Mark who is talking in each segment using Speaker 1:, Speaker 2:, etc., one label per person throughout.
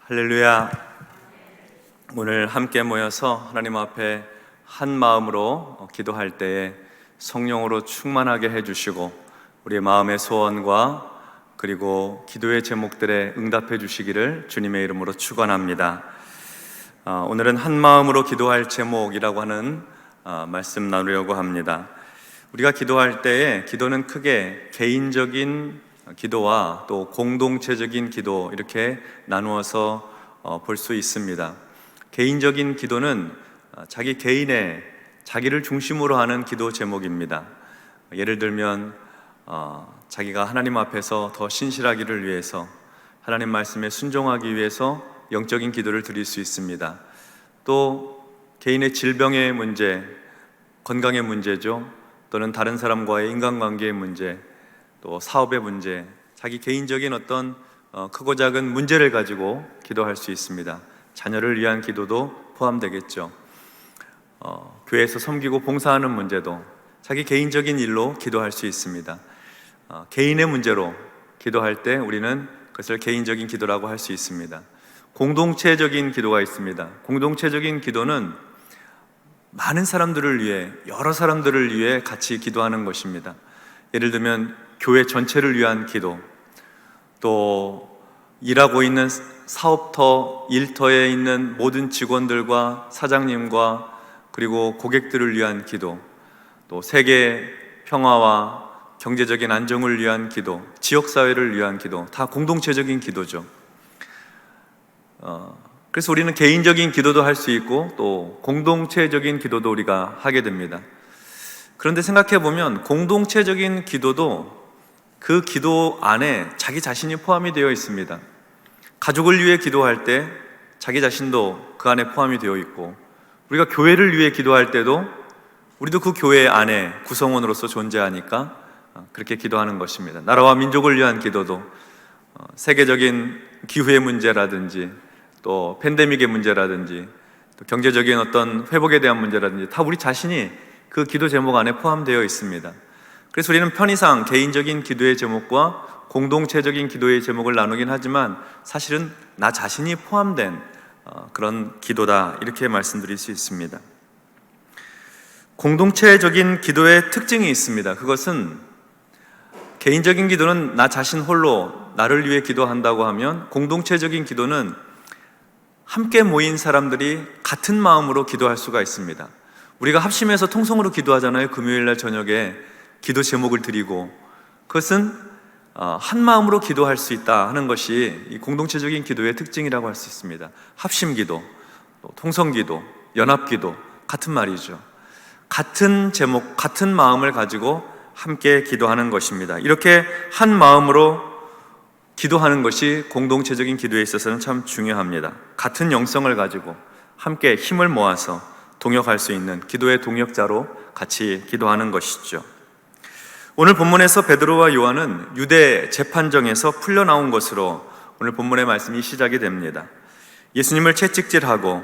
Speaker 1: 할렐루야. 오늘 함께 모여서 하나님 앞에 한 마음으로 기도할 때에 성령으로 충만하게 해주시고 우리의 마음의 소원과 그리고 기도의 제목들에 응답해 주시기를 주님의 이름으로 축원합니다. 오늘은 한 마음으로 기도할 제목이라고 하는 말씀 나누려고 합니다. 우리가 기도할 때에 기도는 크게 개인적인 기도와 또 공동체적인 기도 이렇게 나누어서 볼 수 있습니다. 개인적인 기도는 자기 개인의 자기를 중심으로 하는 기도 제목입니다. 예를 들면 자기가 하나님 앞에서 더 신실하기를 위해서, 하나님 말씀에 순종하기 위해서 영적인 기도를 드릴 수 있습니다. 또 개인의 질병의 문제, 건강의 문제죠. 또는 다른 사람과의 인간관계의 문제, 또 사업의 문제, 자기 개인적인 어떤 크고 작은 문제를 가지고 기도할 수 있습니다. 자녀를 위한 기도도 포함되겠죠. 교회에서 섬기고 봉사하는 문제도 자기 개인적인 일로 기도할 수 있습니다. 개인의 문제로 기도할 때 우리는 그것을 개인적인 기도라고 할 수 있습니다. 공동체적인 기도가 있습니다. 공동체적인 기도는 많은 사람들을 위해, 여러 사람들을 위해 같이 기도하는 것입니다. 예를 들면 교회 전체를 위한 기도, 또 일하고 있는 사업터, 일터에 있는 모든 직원들과 사장님과 그리고 고객들을 위한 기도, 또 세계 평화와 경제적인 안정을 위한 기도, 지역사회를 위한 기도, 다 공동체적인 기도죠. 그래서 우리는 개인적인 기도도 할 수 있고 또 공동체적인 기도도 우리가 하게 됩니다. 그런데 생각해 보면 공동체적인 기도도 그 기도 안에 자기 자신이 포함이 되어 있습니다. 가족을 위해 기도할 때 자기 자신도 그 안에 포함이 되어 있고, 우리가 교회를 위해 기도할 때도 우리도 그 교회 안에 구성원으로서 존재하니까 그렇게 기도하는 것입니다. 나라와 민족을 위한 기도도 세계적인 기후의 문제라든지 또 팬데믹의 문제라든지 또 경제적인 어떤 회복에 대한 문제라든지 다 우리 자신이 그 기도 제목 안에 포함되어 있습니다. 그래서 우리는 편의상 개인적인 기도의 제목과 공동체적인 기도의 제목을 나누긴 하지만 사실은 나 자신이 포함된 그런 기도다, 이렇게 말씀드릴 수 있습니다. 공동체적인 기도의 특징이 있습니다. 그것은 개인적인 기도는 나 자신 홀로 나를 위해 기도한다고 하면, 공동체적인 기도는 함께 모인 사람들이 같은 마음으로 기도할 수가 있습니다. 우리가 합심해서 통성으로 기도하잖아요. 금요일날 저녁에 기도 제목을 드리고, 그것은 한 마음으로 기도할 수 있다 하는 것이 이 공동체적인 기도의 특징이라고 할 수 있습니다. 합심기도, 통성기도, 연합기도 같은 말이죠. 같은 제목, 같은 마음을 가지고 함께 기도하는 것입니다. 이렇게 한 마음으로 기도하는 것이 공동체적인 기도에 있어서는 참 중요합니다. 같은 영성을 가지고 함께 힘을 모아서 동역할 수 있는 기도의 동역자로 같이 기도하는 것이죠. 오늘 본문에서 베드로와 요한은 유대 재판정에서 풀려나온 것으로 오늘 본문의 말씀이 시작이 됩니다. 예수님을 채찍질하고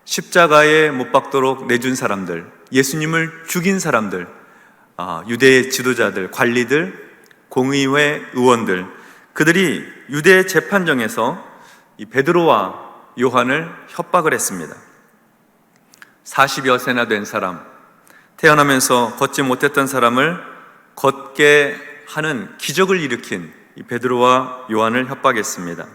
Speaker 1: 십자가에 못 박도록 내준 사람들, 예수님을 죽인 사람들, 유대의 지도자들, 관리들, 공의회 의원들, 그들이 유대 재판정에서 이 베드로와 요한을 협박을 했습니다. 40여 세나 된 사람, 태어나면서 걷지 못했던 사람을 걷게 하는 기적을 일으킨 이 베드로와 요한을 협박했습니다.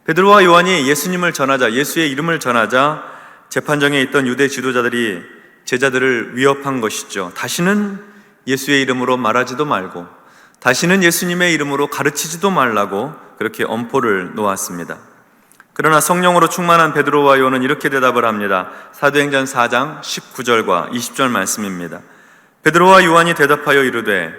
Speaker 1: 베드로와 요한이 예수님을 전하자, 예수의 이름을 전하자 재판정에 있던 유대 지도자들이 제자들을 위협한 것이죠. 다시는 예수의 이름으로 말하지도 말고, 다시는 예수님의 이름으로 가르치지도 말라고 그렇게 엄포를 놓았습니다. 그러나 성령으로 충만한 베드로와 요한은 이렇게 대답을 합니다. 사도행전 4장 19절과 20절 말씀입니다. 베드로와 요한이 대답하여 이르되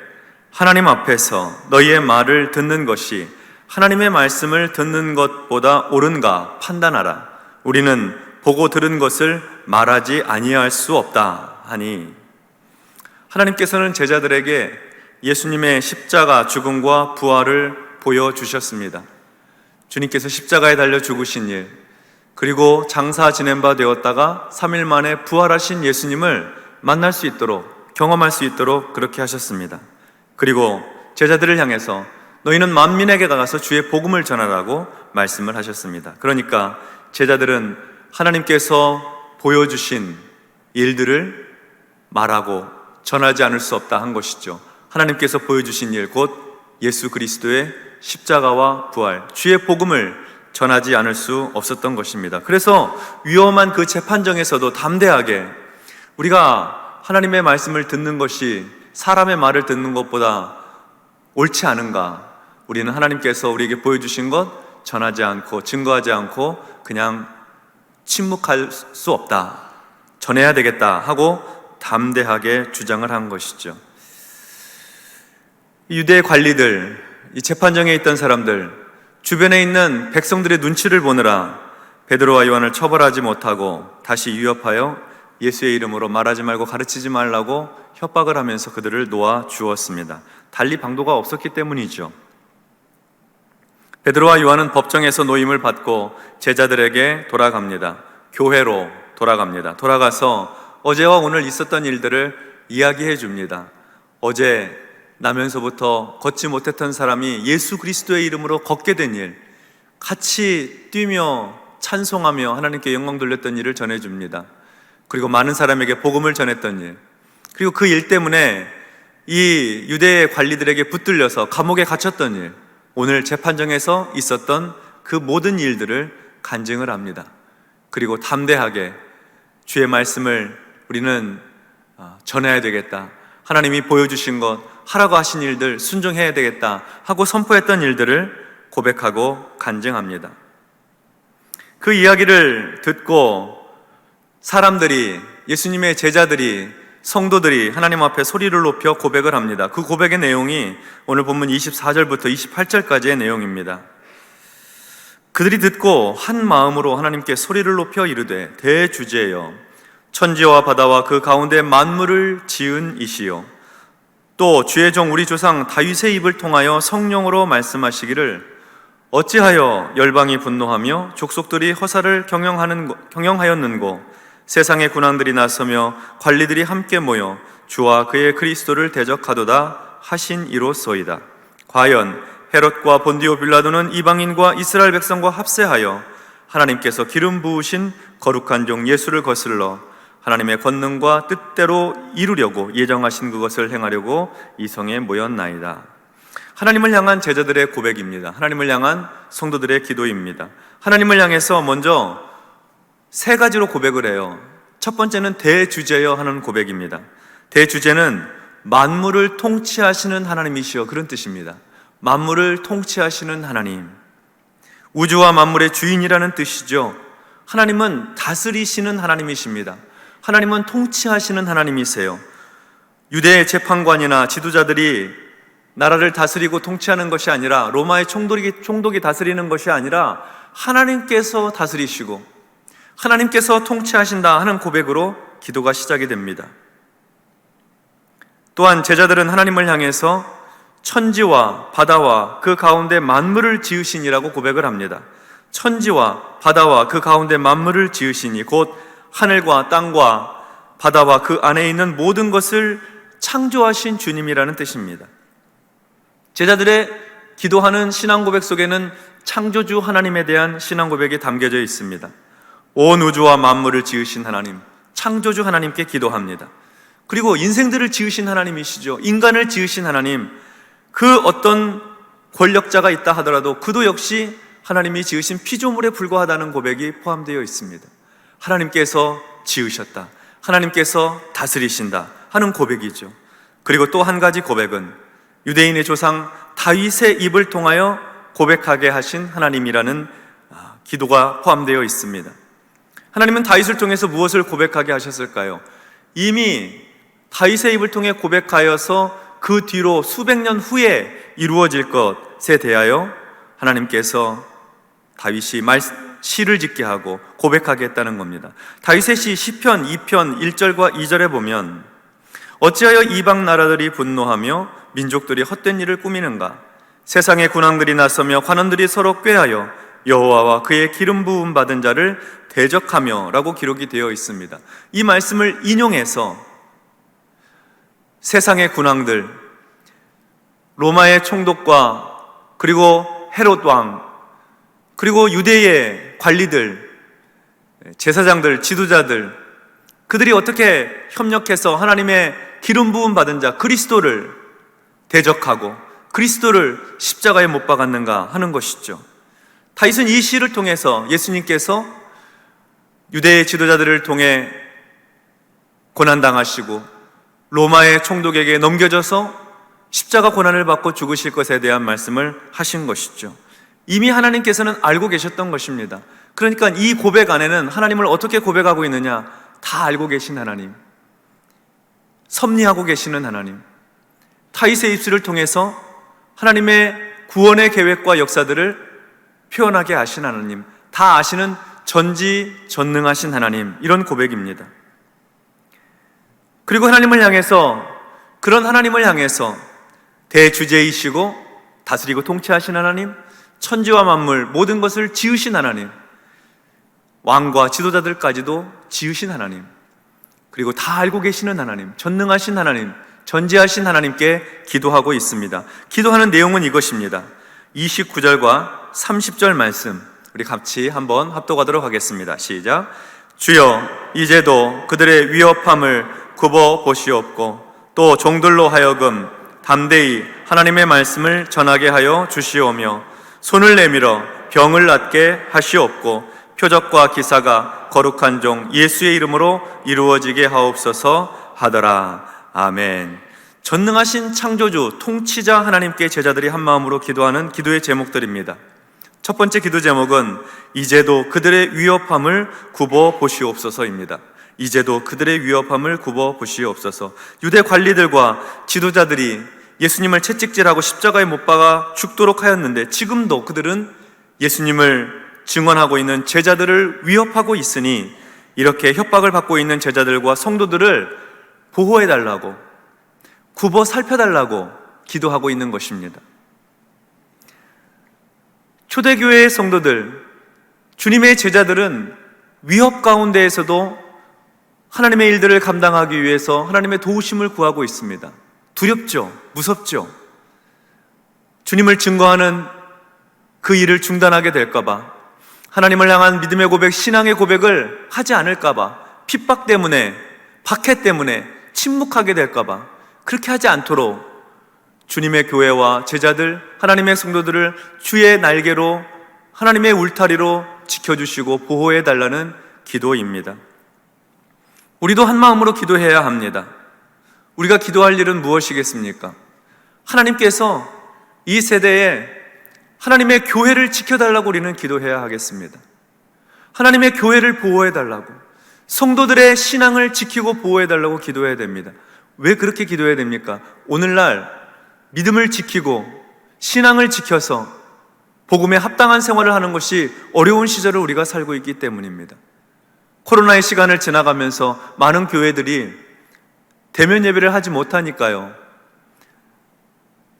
Speaker 1: 하나님 앞에서 너희의 말을 듣는 것이 하나님의 말씀을 듣는 것보다 옳은가 판단하라. 우리는 보고 들은 것을 말하지 아니할 수 없다 하니, 하나님께서는 제자들에게 예수님의 십자가 죽음과 부활을 보여주셨습니다. 주님께서 십자가에 달려 죽으신 일, 그리고 장사 지낸 바 되었다가 3일 만에 부활하신 예수님을 만날 수 있도록, 경험할 수 있도록 그렇게 하셨습니다. 그리고 제자들을 향해서 너희는 만민에게 나가서 주의 복음을 전하라고 말씀을 하셨습니다. 그러니까 제자들은 하나님께서 보여주신 일들을 말하고 전하지 않을 수 없다 한 것이죠. 하나님께서 보여주신 일, 곧 예수 그리스도의 십자가와 부활, 주의 복음을 전하지 않을 수 없었던 것입니다. 그래서 위험한 그 재판정에서도 담대하게 우리가 하나님의 말씀을 듣는 것이 사람의 말을 듣는 것보다 옳지 않은가? 우리는 하나님께서 우리에게 보여주신 것 전하지 않고 증거하지 않고 그냥 침묵할 수 없다, 전해야 되겠다 하고 담대하게 주장을 한 것이죠. 유대 관리들, 이 재판정에 있던 사람들, 주변에 있는 백성들의 눈치를 보느라 베드로와 요한을 처벌하지 못하고 다시 위협하여 예수의 이름으로 말하지 말고 가르치지 말라고 협박을 하면서 그들을 놓아 주었습니다. 달리 방도가 없었기 때문이죠. 베드로와 요한은 법정에서 노임을 받고 제자들에게 돌아갑니다. 교회로 돌아갑니다. 돌아가서 어제와 오늘 있었던 일들을 이야기해 줍니다. 어제 나면서부터 걷지 못했던 사람이 예수 그리스도의 이름으로 걷게 된 일, 같이 뛰며 찬송하며 하나님께 영광 돌렸던 일을 전해줍니다. 그리고 많은 사람에게 복음을 전했던 일, 그리고 그 일 때문에 이 유대의 관리들에게 붙들려서 감옥에 갇혔던 일, 오늘 재판정에서 있었던 그 모든 일들을 간증을 합니다. 그리고 담대하게 주의 말씀을 우리는 전해야 되겠다, 하나님이 보여주신 것, 하라고 하신 일들 순종해야 되겠다 하고 선포했던 일들을 고백하고 간증합니다. 그 이야기를 듣고 사람들이, 예수님의 제자들이, 성도들이 하나님 앞에 소리를 높여 고백을 합니다. 그 고백의 내용이 오늘 본문 24절부터 28절까지의 내용입니다. 그들이 듣고 한 마음으로 하나님께 소리를 높여 이르되, 대주제여, 천지와 바다와 그 가운데 만물을 지은 이시요, 또 주의 종 우리 조상 다윗의 입을 통하여 성령으로 말씀하시기를, 어찌하여 열방이 분노하며 족속들이 허사를 경영하였는고, 세상의 군왕들이 나서며 관리들이 함께 모여 주와 그의 그리스도를 대적하도다 하신 이로소이다. 과연 헤롯과 본디오 빌라도는 이방인과 이스라엘 백성과 합세하여 하나님께서 기름 부으신 거룩한 종 예수를 거슬러 하나님의 권능과 뜻대로 이루려고 예정하신 그것을 행하려고 이 성에 모였나이다. 하나님을 향한 제자들의 고백입니다. 하나님을 향한 성도들의 기도입니다. 하나님을 향해서 먼저 세 가지로 고백을 해요. 첫 번째는 대주제여 하는 고백입니다. 대주제는 만물을 통치하시는 하나님이시여, 그런 뜻입니다. 만물을 통치하시는 하나님, 우주와 만물의 주인이라는 뜻이죠. 하나님은 다스리시는 하나님이십니다. 하나님은 통치하시는 하나님이세요. 유대의 재판관이나 지도자들이 나라를 다스리고 통치하는 것이 아니라, 로마의 총독이 다스리는 것이 아니라 하나님께서 다스리시고 하나님께서 통치하신다 하는 고백으로 기도가 시작이 됩니다. 또한 제자들은 하나님을 향해서 천지와 바다와 그 가운데 만물을 지으시니라고 고백을 합니다. 천지와 바다와 그 가운데 만물을 지으시니, 곧 하늘과 땅과 바다와 그 안에 있는 모든 것을 창조하신 주님이라는 뜻입니다. 제자들의 기도하는 신앙 고백 속에는 창조주 하나님에 대한 신앙 고백이 담겨져 있습니다. 온 우주와 만물을 지으신 하나님, 창조주 하나님께 기도합니다. 그리고 인생들을 지으신 하나님이시죠. 인간을 지으신 하나님, 그 어떤 권력자가 있다 하더라도 그도 역시 하나님이 지으신 피조물에 불과하다는 고백이 포함되어 있습니다. 하나님께서 지으셨다, 하나님께서 다스리신다 하는 고백이죠. 그리고 또 한 가지 고백은 유대인의 조상 다윗의 입을 통하여 고백하게 하신 하나님이라는 기도가 포함되어 있습니다. 하나님은 다윗을 통해서 무엇을 고백하게 하셨을까요? 이미 다윗의 입을 통해 고백하여서 그 뒤로 수백 년 후에 이루어질 것에 대하여 하나님께서 다윗이 시를 짓게 하고 고백하게 했다는 겁니다. 다윗의 시 시편 2편 1절과 2절에 보면, 어찌하여 이방 나라들이 분노하며 민족들이 헛된 일을 꾸미는가? 세상의 군왕들이 나서며 관원들이 서로 꾀하여 여호와와 그의 기름 부음 받은 자를 대적하며 라고 기록이 되어 있습니다. 이 말씀을 인용해서 세상의 군왕들, 로마의 총독과 그리고 헤롯 왕, 그리고 유대의 관리들, 제사장들, 지도자들, 그들이 어떻게 협력해서 하나님의 기름 부음 받은 자 그리스도를 대적하고 그리스도를 십자가에 못 박았는가 하는 것이죠. 다윗은 이 시를 통해서 예수님께서 유대의 지도자들을 통해 고난당하시고 로마의 총독에게 넘겨져서 십자가 고난을 받고 죽으실 것에 대한 말씀을 하신 것이죠. 이미 하나님께서는 알고 계셨던 것입니다. 그러니까 이 고백 안에는 하나님을 어떻게 고백하고 있느냐, 다 알고 계신 하나님, 섭리하고 계시는 하나님, 다윗의 입술을 통해서 하나님의 구원의 계획과 역사들을 표현하게 하신 하나님, 다 아시는 전지전능하신 하나님, 이런 고백입니다. 그리고 그런 하나님을 향해서 대주제이시고 다스리고 통치하신 하나님, 천지와 만물 모든 것을 지으신 하나님, 왕과 지도자들까지도 지으신 하나님, 그리고 다 알고 계시는 하나님, 전능하신 하나님, 전지하신 하나님께 기도하고 있습니다. 기도하는 내용은 이것입니다. 29절과 30절 말씀 우리 같이 한번 합독하도록 하겠습니다. 시작. 주여, 이제도 그들의 위협함을 굽어 보시옵고 또 종들로 하여금 담대히 하나님의 말씀을 전하게 하여 주시오며 손을 내밀어 병을 낫게 하시옵고 표적과 기사가 거룩한 종 예수의 이름으로 이루어지게 하옵소서 하더라. 아멘. 전능하신 창조주 통치자 하나님께 제자들이 한마음으로 기도하는 기도의 제목들입니다. 첫 번째 기도 제목은 이제도 그들의 위협함을 굽어 보시옵소서입니다. 이제도 그들의 위협함을 굽어 보시옵소서. 유대 관리들과 지도자들이 예수님을 채찍질하고 십자가에 못 박아 죽도록 하였는데 지금도 그들은 예수님을 증언하고 있는 제자들을 위협하고 있으니 이렇게 협박을 받고 있는 제자들과 성도들을 보호해달라고, 굽어 살펴달라고 기도하고 있는 것입니다. 초대교회의 성도들, 주님의 제자들은 위협 가운데에서도 하나님의 일들을 감당하기 위해서 하나님의 도우심을 구하고 있습니다. 두렵죠? 무섭죠? 주님을 증거하는 그 일을 중단하게 될까봐, 하나님을 향한 믿음의 고백, 신앙의 고백을 하지 않을까봐, 핍박 때문에, 박해 때문에 침묵하게 될까봐 그렇게 하지 않도록 주님의 교회와 제자들, 하나님의 성도들을 주의 날개로, 하나님의 울타리로 지켜주시고 보호해달라는 기도입니다. 우리도 한 마음으로 기도해야 합니다. 우리가 기도할 일은 무엇이겠습니까? 하나님께서 이 세대에 하나님의 교회를 지켜달라고 우리는 기도해야 하겠습니다. 하나님의 교회를 보호해달라고, 성도들의 신앙을 지키고 보호해달라고 기도해야 됩니다. 왜 그렇게 기도해야 됩니까? 오늘날 믿음을 지키고 신앙을 지켜서 복음에 합당한 생활을 하는 것이 어려운 시절을 우리가 살고 있기 때문입니다. 코로나의 시간을 지나가면서 많은 교회들이 대면 예배를 하지 못하니까요.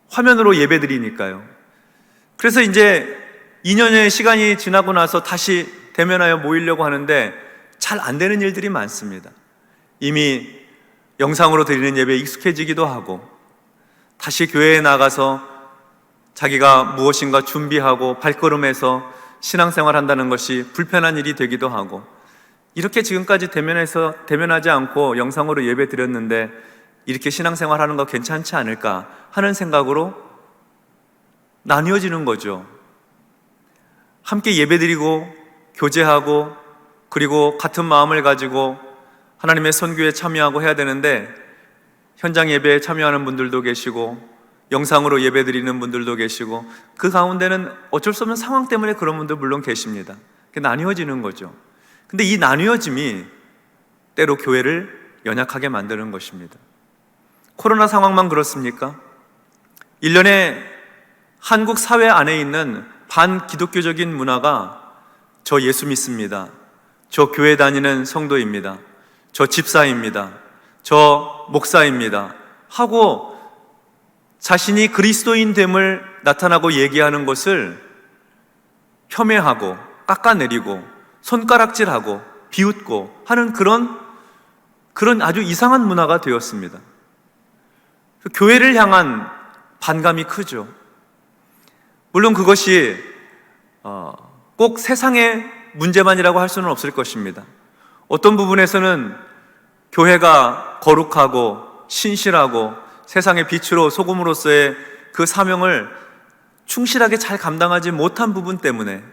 Speaker 1: 화면으로 예배 드리니까요. 그래서 이제 2년의 시간이 지나고 나서 다시 대면하여 모이려고 하는데 잘 안 되는 일들이 많습니다. 이미 영상으로 드리는 예배에 익숙해지기도 하고 다시 교회에 나가서 자기가 무엇인가 준비하고 발걸음해서 신앙생활 한다는 것이 불편한 일이 되기도 하고, 이렇게 지금까지 대면하지 않고 영상으로 예배 드렸는데 이렇게 신앙생활 하는 거 괜찮지 않을까 하는 생각으로 나뉘어지는 거죠. 함께 예배 드리고 교제하고 그리고 같은 마음을 가지고 하나님의 선교에 참여하고 해야 되는데 현장 예배에 참여하는 분들도 계시고 영상으로 예배 드리는 분들도 계시고, 그 가운데는 어쩔 수 없는 상황 때문에 그런 분들 물론 계십니다. 나뉘어지는 거죠. 근데 이 나뉘어짐이 때로 교회를 연약하게 만드는 것입니다. 코로나 상황만 그렇습니까? 1년에 한국 사회 안에 있는 반기독교적인 문화가 저 예수 믿습니다, 저 교회 다니는 성도입니다, 저 집사입니다, 저 목사입니다 하고 자신이 그리스도인 됨을 나타나고 얘기하는 것을 폄훼하고 깎아내리고 손가락질하고 비웃고 하는 그런 아주 이상한 문화가 되었습니다. 교회를 향한 반감이 크죠. 물론 그것이 꼭 세상의 문제만이라고 할 수는 없을 것입니다. 어떤 부분에서는 교회가 거룩하고 신실하고 세상의 빛으로 소금으로서의 그 사명을 충실하게 잘 감당하지 못한 부분 때문에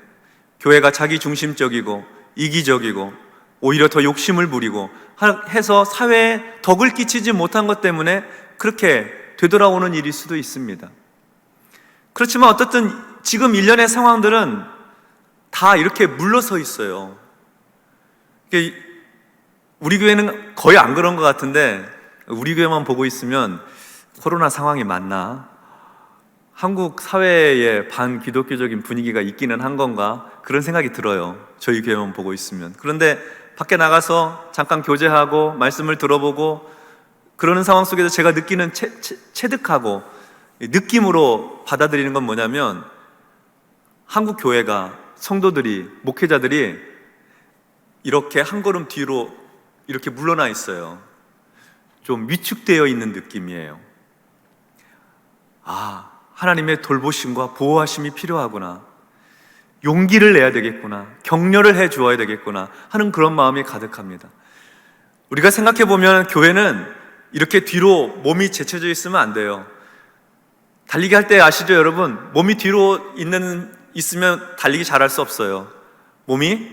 Speaker 1: 교회가 자기 중심적이고 이기적이고 오히려 더 욕심을 부리고 해서 사회에 덕을 끼치지 못한 것 때문에 그렇게 되돌아오는 일일 수도 있습니다. 그렇지만 어떻든 지금 일련의 상황들은 다 이렇게 물러서 있어요. 우리 교회는 거의 안 그런 것 같은데 우리 교회만 보고 있으면 코로나 상황이 맞나? 한국 사회에 반기독교적인 분위기가 있기는 한 건가? 그런 생각이 들어요. 저희 교회만 보고 있으면. 그런데 밖에 나가서 잠깐 교제하고 말씀을 들어보고 그러는 상황 속에서 제가 느끼는 체득하고 느낌으로 받아들이는 건 뭐냐면 한국 교회가 성도들이 목회자들이 이렇게 한 걸음 뒤로 이렇게 물러나 있어요. 좀 위축되어 있는 느낌이에요. 하나님의 돌보심과 보호하심이 필요하구나, 용기를 내야 되겠구나, 격려를 해 주어야 되겠구나 하는 그런 마음이 가득합니다. 우리가 생각해 보면 교회는 이렇게 뒤로 몸이 제쳐져 있으면 안 돼요. 달리기 할 때 아시죠 여러분? 몸이 뒤로 있으면 달리기 잘할 수 없어요. 몸이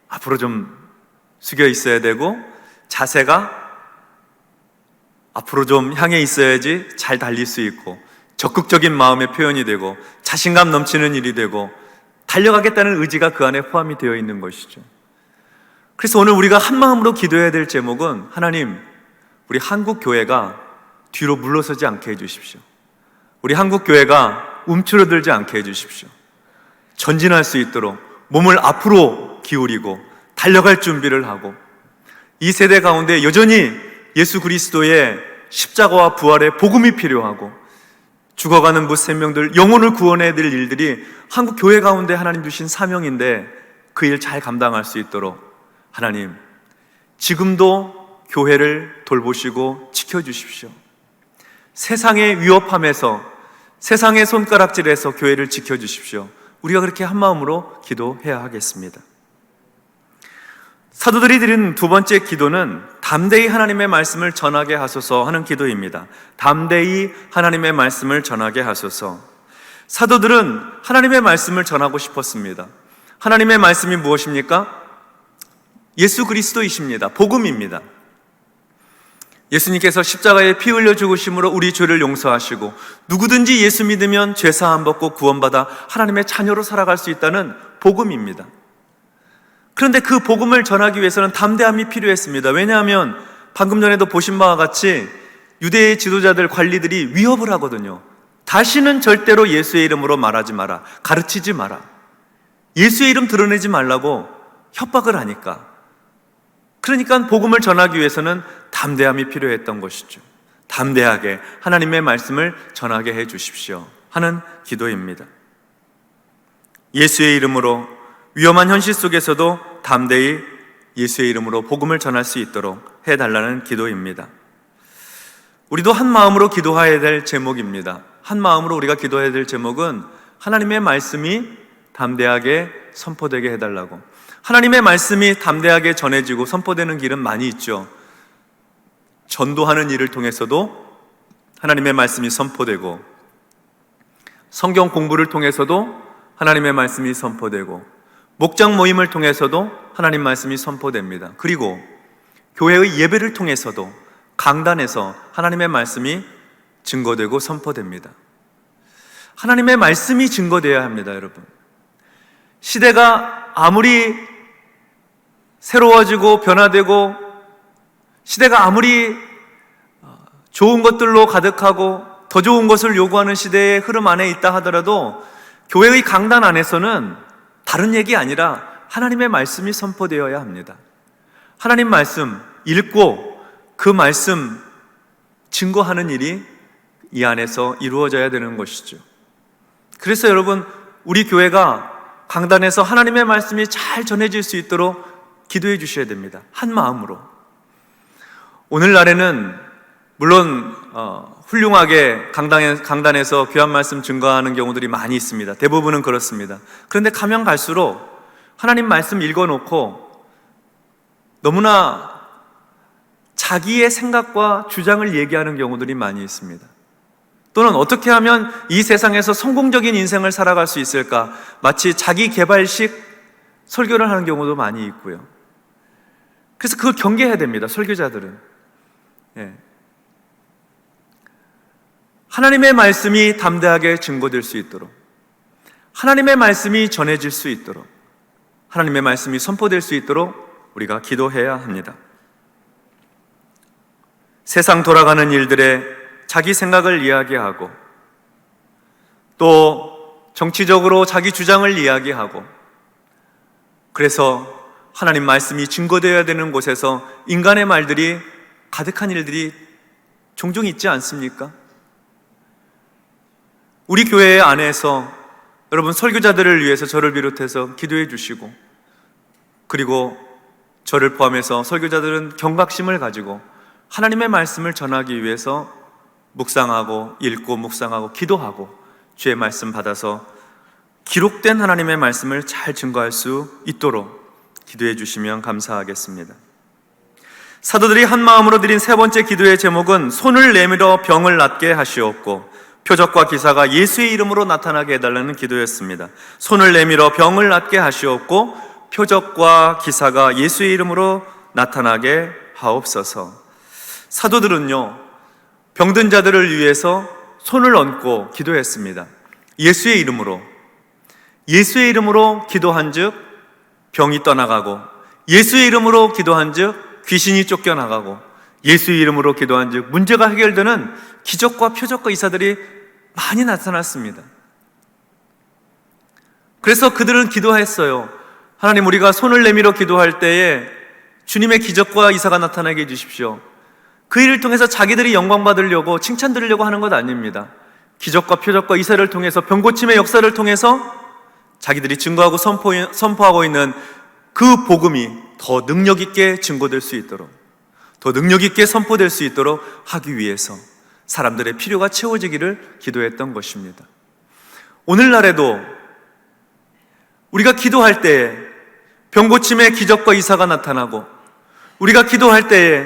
Speaker 1: 앞으로 좀 숙여 있어야 되고 자세가 앞으로 좀 향해 있어야지 잘 달릴 수 있고 적극적인 마음의 표현이 되고 자신감 넘치는 일이 되고 달려가겠다는 의지가 그 안에 포함이 되어 있는 것이죠. 그래서 오늘 우리가 한 마음으로 기도해야 될 제목은 하나님, 우리 한국 교회가 뒤로 물러서지 않게 해주십시오. 우리 한국 교회가 움츠러들지 않게 해주십시오. 전진할 수 있도록 몸을 앞으로 기울이고 달려갈 준비를 하고 이 세대 가운데 여전히 예수 그리스도의 십자가와 부활의 복음이 필요하고 죽어가는 무생명들 영혼을 구원해야 될 일들이 한국 교회 가운데 하나님 주신 사명인데 그 일 잘 감당할 수 있도록 하나님 지금도 교회를 돌보시고 지켜주십시오. 세상의 위협함에서 세상의 손가락질에서 교회를 지켜주십시오. 우리가 그렇게 한 마음으로 기도해야 하겠습니다. 사도들이 드린 두 번째 기도는 담대히 하나님의 말씀을 전하게 하소서 하는 기도입니다. 담대히 하나님의 말씀을 전하게 하소서. 사도들은 하나님의 말씀을 전하고 싶었습니다. 하나님의 말씀이 무엇입니까? 예수 그리스도이십니다. 복음입니다. 예수님께서 십자가에 피 흘려 죽으심으로 우리 죄를 용서하시고 누구든지 예수 믿으면 죄 사함 받고 구원받아 하나님의 자녀로 살아갈 수 있다는 복음입니다. 그런데 그 복음을 전하기 위해서는 담대함이 필요했습니다. 왜냐하면 방금 전에도 보신 바와 같이 유대의 지도자들, 관리들이 위협을 하거든요. 다시는 절대로 예수의 이름으로 말하지 마라, 가르치지 마라, 예수의 이름 드러내지 말라고 협박을 하니까. 그러니까 복음을 전하기 위해서는 담대함이 필요했던 것이죠. 담대하게 하나님의 말씀을 전하게 해 주십시오 하는 기도입니다. 예수의 이름으로 위험한 현실 속에서도 담대히 예수의 이름으로 복음을 전할 수 있도록 해달라는 기도입니다. 우리도 한 마음으로 기도해야 될 제목입니다. 한 마음으로 우리가 기도해야 될 제목은 하나님의 말씀이 담대하게 선포되게 해달라고. 하나님의 말씀이 담대하게 전해지고 선포되는 길은 많이 있죠. 전도하는 일을 통해서도 하나님의 말씀이 선포되고, 성경 공부를 통해서도 하나님의 말씀이 선포되고, 목장 모임을 통해서도 하나님 말씀이 선포됩니다. 그리고 교회의 예배를 통해서도 강단에서 하나님의 말씀이 증거되고 선포됩니다. 하나님의 말씀이 증거되어야 합니다, 여러분. 시대가 아무리 새로워지고 변화되고 시대가 아무리 좋은 것들로 가득하고 더 좋은 것을 요구하는 시대의 흐름 안에 있다 하더라도 교회의 강단 안에서는 다른 얘기 아니라 하나님의 말씀이 선포되어야 합니다. 하나님 말씀 읽고 그 말씀 증거하는 일이 이 안에서 이루어져야 되는 것이죠. 그래서 여러분, 우리 교회가 강단에서 하나님의 말씀이 잘 전해질 수 있도록 기도해 주셔야 됩니다. 한 마음으로. 오늘날에는 물론 훌륭하게 강단에서 귀한 말씀 증거하는 경우들이 많이 있습니다. 대부분은 그렇습니다. 그런데 가면 갈수록 하나님 말씀 읽어놓고 너무나 자기의 생각과 주장을 얘기하는 경우들이 많이 있습니다. 또는 어떻게 하면 이 세상에서 성공적인 인생을 살아갈 수 있을까? 마치 자기 개발식 설교를 하는 경우도 많이 있고요. 그래서 그걸 경계해야 됩니다, 설교자들은. 하나님의 말씀이 담대하게 증거될 수 있도록, 하나님의 말씀이 전해질 수 있도록, 하나님의 말씀이 선포될 수 있도록 우리가 기도해야 합니다. 세상 돌아가는 일들에 자기 생각을 이야기하고 또 정치적으로 자기 주장을 이야기하고, 그래서 하나님 말씀이 증거되어야 되는 곳에서 인간의 말들이 가득한 일들이 종종 있지 않습니까? 우리 교회 안에서 여러분 설교자들을 위해서 저를 비롯해서 기도해 주시고, 그리고 저를 포함해서 설교자들은 경각심을 가지고 하나님의 말씀을 전하기 위해서 묵상하고 읽고 묵상하고 기도하고 주의 말씀 받아서 기록된 하나님의 말씀을 잘 증거할 수 있도록 기도해 주시면 감사하겠습니다. 사도들이 한 마음으로 드린 세 번째 기도의 제목은 손을 내밀어 병을 낫게 하시옵고 표적과 기사가 예수의 이름으로 나타나게 해달라는 기도였습니다. 손을 내밀어 병을 낫게 하시옵고 표적과 기사가 예수의 이름으로 나타나게 하옵소서. 사도들은요, 병든 자들을 위해서 손을 얹고 기도했습니다. 예수의 이름으로 기도한 즉 병이 떠나가고, 예수의 이름으로 기도한 즉 귀신이 쫓겨나가고, 예수의 이름으로 기도한 즉 문제가 해결되는 기적과 표적과 기사들이 많이 나타났습니다. 그래서 그들은 기도했어요. 하나님, 우리가 손을 내밀어 기도할 때에 주님의 기적과 이사가 나타나게 해주십시오. 그 일을 통해서 자기들이 영광 받으려고 칭찬 들으려고 하는 것 아닙니다. 기적과 표적과 이사를 통해서, 병고침의 역사를 통해서 자기들이 증거하고 선포하고 있는 그 복음이 더 능력 있게 증거될 수 있도록, 더 능력 있게 선포될 수 있도록 하기 위해서 사람들의 필요가 채워지기를 기도했던 것입니다. 오늘날에도 우리가 기도할 때에 병고침의 기적과 이사가 나타나고, 우리가 기도할 때에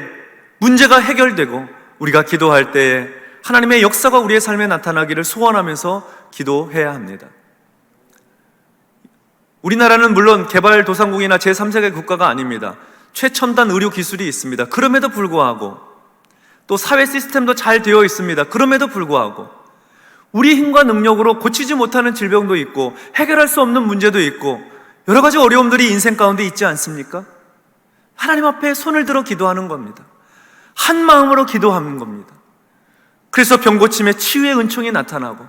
Speaker 1: 문제가 해결되고, 우리가 기도할 때에 하나님의 역사가 우리의 삶에 나타나기를 소원하면서 기도해야 합니다. 우리나라는 물론 개발도상국이나 제3세계 국가가 아닙니다. 최첨단 의료 기술이 있습니다. 그럼에도 불구하고, 또 사회 시스템도 잘 되어 있습니다. 그럼에도 불구하고 우리 힘과 능력으로 고치지 못하는 질병도 있고 해결할 수 없는 문제도 있고 여러 가지 어려움들이 인생 가운데 있지 않습니까? 하나님 앞에 손을 들어 기도하는 겁니다. 한 마음으로 기도하는 겁니다. 그래서 병고침의 치유의 은총이 나타나고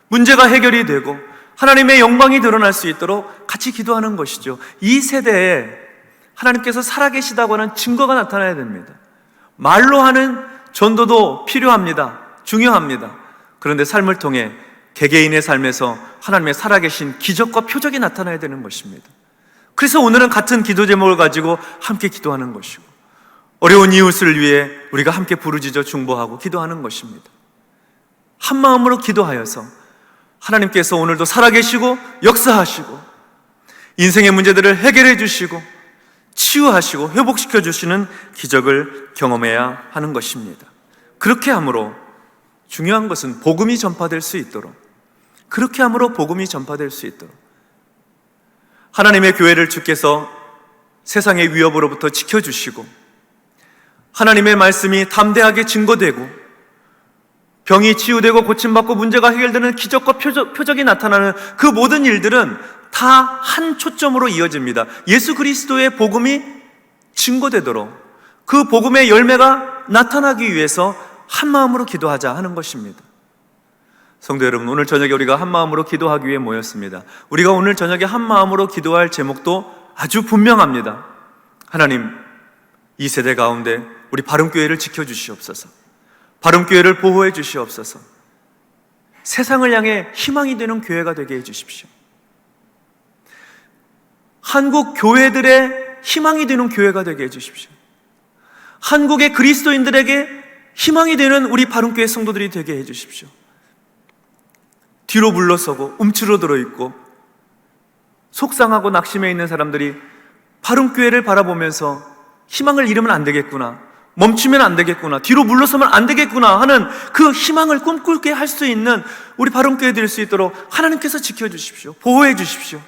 Speaker 1: 문제가 해결이 되고 하나님의 영광이 드러날 수 있도록 같이 기도하는 것이죠. 이 세대에 하나님께서 살아계시다고 하는 증거가 나타나야 됩니다. 말로 하는 전도도 필요합니다. 중요합니다. 그런데 삶을 통해 개개인의 삶에서 하나님의 살아계신 기적과 표적이 나타나야 되는 것입니다. 그래서 오늘은 같은 기도 제목을 가지고 함께 기도하는 것이고, 어려운 이웃을 위해 우리가 함께 부르짖어 중보하고 기도하는 것입니다. 한 마음으로 기도하여서 하나님께서 오늘도 살아계시고 역사하시고 인생의 문제들을 해결해 주시고 치유하시고 회복시켜 주시는 기적을 경험해야 하는 것입니다. 그렇게 함으로 중요한 것은 복음이 전파될 수 있도록, 그렇게 함으로 복음이 전파될 수 있도록 하나님의 교회를 주께서 세상의 위협으로부터 지켜주시고 하나님의 말씀이 담대하게 증거되고 병이 치유되고 고침받고 문제가 해결되는 기적과 표적이 나타나는 그 모든 일들은 다 한 초점으로 이어집니다. 예수 그리스도의 복음이 증거되도록 그 복음의 열매가 나타나기 위해서 한 마음으로 기도하자 하는 것입니다. 성도 여러분, 오늘 저녁에 우리가 한 마음으로 기도하기 위해 모였습니다. 우리가 오늘 저녁에 한 마음으로 기도할 제목도 아주 분명합니다. 하나님, 이 세대 가운데 우리 바른교회를 지켜주시옵소서. 바른교회를 보호해 주시옵소서. 세상을 향해 희망이 되는 교회가 되게 해주십시오. 한국 교회들의 희망이 되는 교회가 되게 해주십시오. 한국의 그리스도인들에게 희망이 되는 우리 바른교회 성도들이 되게 해주십시오. 뒤로 물러서고 움츠러들어 있고 속상하고 낙심해 있는 사람들이 바른교회를 바라보면서 희망을 잃으면 안 되겠구나, 멈추면 안 되겠구나, 뒤로 물러서면 안 되겠구나 하는 그 희망을 꿈꾸게 할 수 있는 우리 바른교회 될 수 있도록 하나님께서 지켜주십시오. 보호해 주십시오.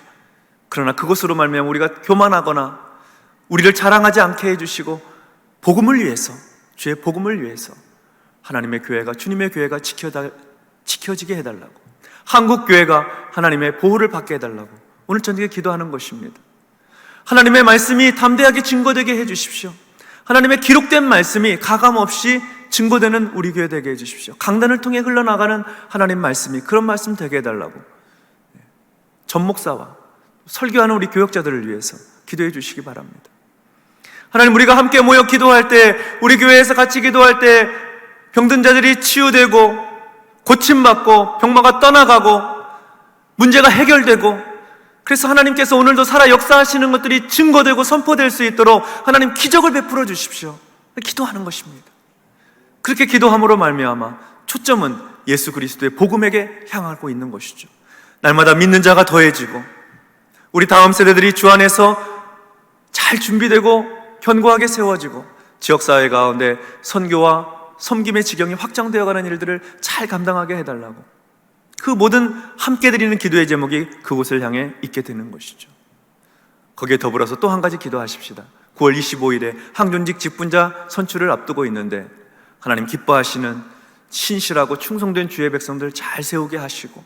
Speaker 1: 그러나 그것으로 말미암아 우리가 교만하거나 우리를 자랑하지 않게 해주시고 복음을 위해서, 주의 복음을 위해서 하나님의 교회가, 주님의 교회가 지켜지게 해달라고, 한국교회가 하나님의 보호를 받게 해달라고 오늘 저녁에 기도하는 것입니다. 하나님의 말씀이 담대하게 증거되게 해주십시오. 하나님의 기록된 말씀이 가감없이 증거되는 우리 교회 되게 해주십시오. 강단을 통해 흘러나가는 하나님 말씀이 그런 말씀 되게 해달라고 전목사와 설교하는 우리 교역자들을 위해서 기도해 주시기 바랍니다. 하나님, 우리가 함께 모여 기도할 때, 우리 교회에서 같이 기도할 때 병든 자들이 치유되고 고침받고 병마가 떠나가고 문제가 해결되고, 그래서 하나님께서 오늘도 살아 역사하시는 것들이 증거되고 선포될 수 있도록 하나님 기적을 베풀어 주십시오. 기도하는 것입니다. 그렇게 기도함으로 말미암아 초점은 예수 그리스도의 복음에게 향하고 있는 것이죠. 날마다 믿는 자가 더해지고 우리 다음 세대들이 주 안에서 잘 준비되고 견고하게 세워지고 지역사회 가운데 선교와 섬김의 지경이 확장되어가는 일들을 잘 감당하게 해달라고, 그 모든 함께 드리는 기도의 제목이 그곳을 향해 있게 되는 것이죠. 거기에 더불어서 또 한 가지 기도하십시다. 9월 25일에 항존직 직분자 선출을 앞두고 있는데 하나님 기뻐하시는 신실하고 충성된 주의 백성들 잘 세우게 하시고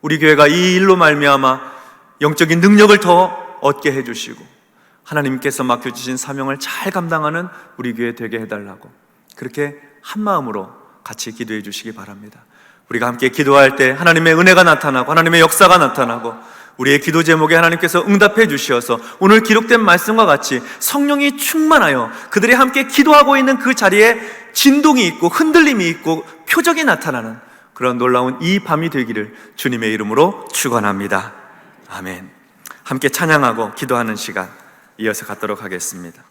Speaker 1: 우리 교회가 이 일로 말미암아 영적인 능력을 더 얻게 해주시고 하나님께서 맡겨주신 사명을 잘 감당하는 우리 교회 되게 해달라고, 그렇게 한 마음으로 같이 기도해 주시기 바랍니다. 우리가 함께 기도할 때 하나님의 은혜가 나타나고 하나님의 역사가 나타나고 우리의 기도 제목에 하나님께서 응답해 주시어서 오늘 기록된 말씀과 같이 성령이 충만하여 그들이 함께 기도하고 있는 그 자리에 진동이 있고 흔들림이 있고 표적이 나타나는 그런 놀라운 이 밤이 되기를 주님의 이름으로 축원합니다. 아멘. 함께 찬양하고 기도하는 시간 이어서 갖도록 하겠습니다.